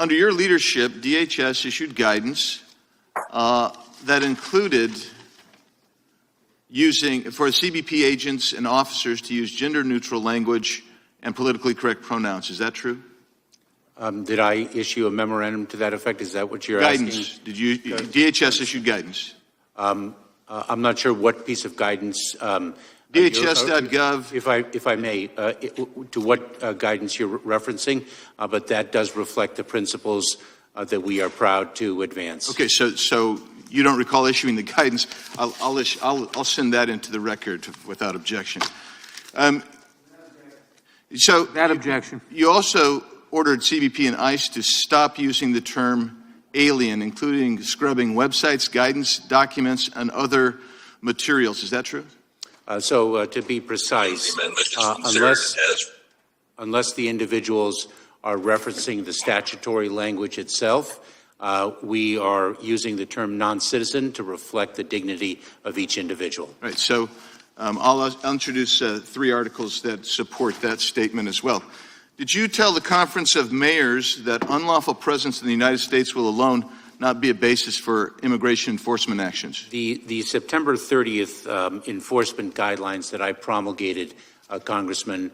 Under your leadership, DHS issued guidance that included using, for CBP agents and officers to use gender-neutral language and politically correct pronouns. Is that true? Did I issue a memorandum to that effect? Is that what you're guidance. asking? Did you? DHS issued guidance. I'm not sure what piece of guidance. DHS.gov. If I may, to what guidance you're referencing, but that does reflect the principles that we are proud to advance. Okay, so you don't recall issuing the guidance. I'll send that into the record without objection. So that objection. You also ordered CBP and ICE to stop using the term alien, including scrubbing websites, guidance documents, and other materials. Is that true? To be precise, unless the individuals are referencing the statutory language itself, we are using the term non-citizen to reflect the dignity of each individual. Right. So I'll introduce 3 articles that support that statement as well. Did you tell the Conference of Mayors that unlawful presence in the United States will alone not be a basis for immigration enforcement actions? The September 30th enforcement guidelines that I promulgated, Congressman,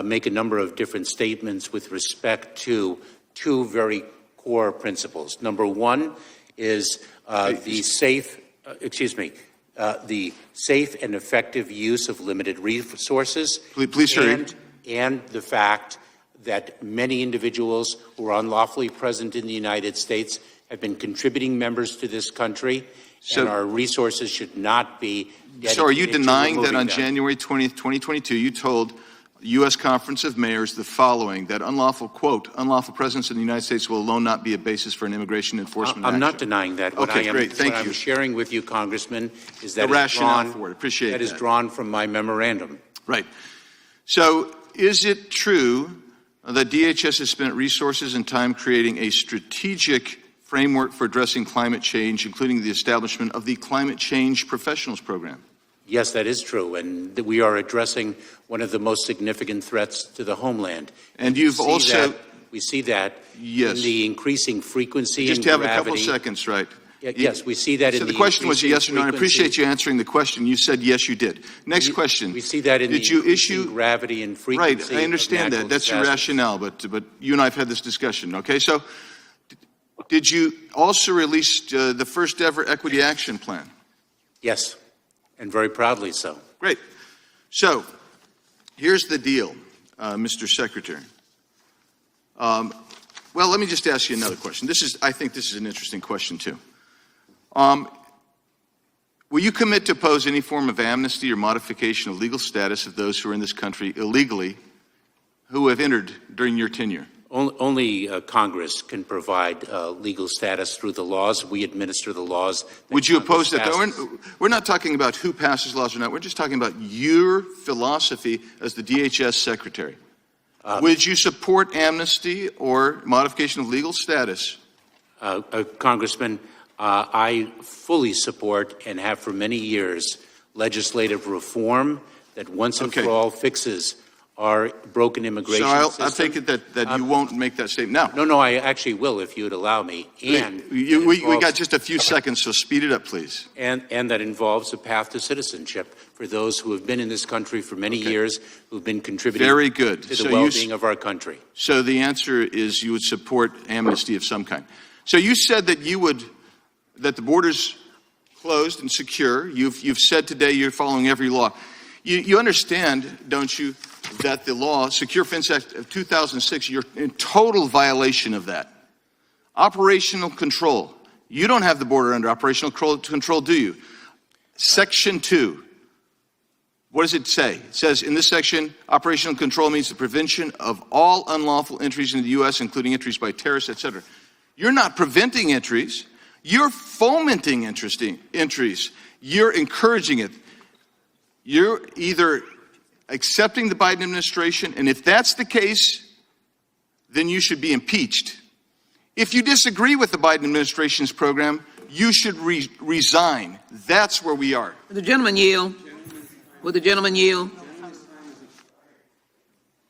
make a number of different statements with respect to 2 very core principles. Number 1 is the safe and effective use of limited resources. Please hurry. And the fact that many individuals who are unlawfully present in the United States have been contributing members to this country, and our resources should not be dedicated. So are you denying that on them. January 20th, 2022, you told the U.S. Conference of Mayors the following, that unlawful, quote, unlawful presence in the United States will alone not be a basis for an immigration enforcement action? I'm not denying that. What great. Thank you. I'm sharing with you, Congressman, is that the rationale for it. Appreciate that is drawn from my memorandum. Right. So is it true that DHS has spent resources and time creating a strategic framework for addressing climate change, including the establishment of the Climate Change Professionals Program? Yes, that is true, and we are addressing one of the most significant threats to the homeland. And you've also... We see that yes. in the increasing frequency and gravity. Just have a couple seconds, right? Yes, we see that in the... So the question was yes or no. I appreciate you answering the question. You said yes, you did. Next question. We see that in the gravity and frequency. Right, I understand that. That's your rationale, but you and I have had this discussion, okay? So did you also release the first ever equity action plan? Yes, and very proudly so. Great. So here's the deal, Mr. Secretary. Well, let me just ask you another question. I think this is an interesting question, too. Will you commit to oppose any form of amnesty or modification of legal status of those who are in this country illegally who have entered during your tenure? Only Congress can provide legal status through the laws. We administer the laws. Would you oppose that? We're not talking about who passes laws or not. We're just talking about your philosophy as the DHS Secretary. Would you support amnesty or modification of legal status? Congressman, I fully support and have for many years legislative reform that once and for all fixes our broken immigration system. So I'll take it that you won't make that statement now. No, I actually will if you would allow me. And we got just a few seconds, so speed it up, please. And that involves a path to citizenship for those who have been in this country for many years, who've been contributing to the well-being of our country. So the answer is you would support amnesty of some kind. So you said that that the border's closed and secure. You've said today you're following every law. You understand, don't you, that the law, Secure Fence Act of 2006, you're in total violation of that. Operational control. You don't have the border under operational control, do you? Section 2. What does it say? It says in this section, operational control means the prevention of all unlawful entries into the U.S., including entries by terrorists, etc. You're not preventing entries. You're fomenting entries. You're encouraging it. You're either accepting the Biden administration, and if that's the case, then you should be impeached. If you disagree with the Biden administration's program, you should resign. That's where we are. Will the gentleman yield? Will the gentleman yield?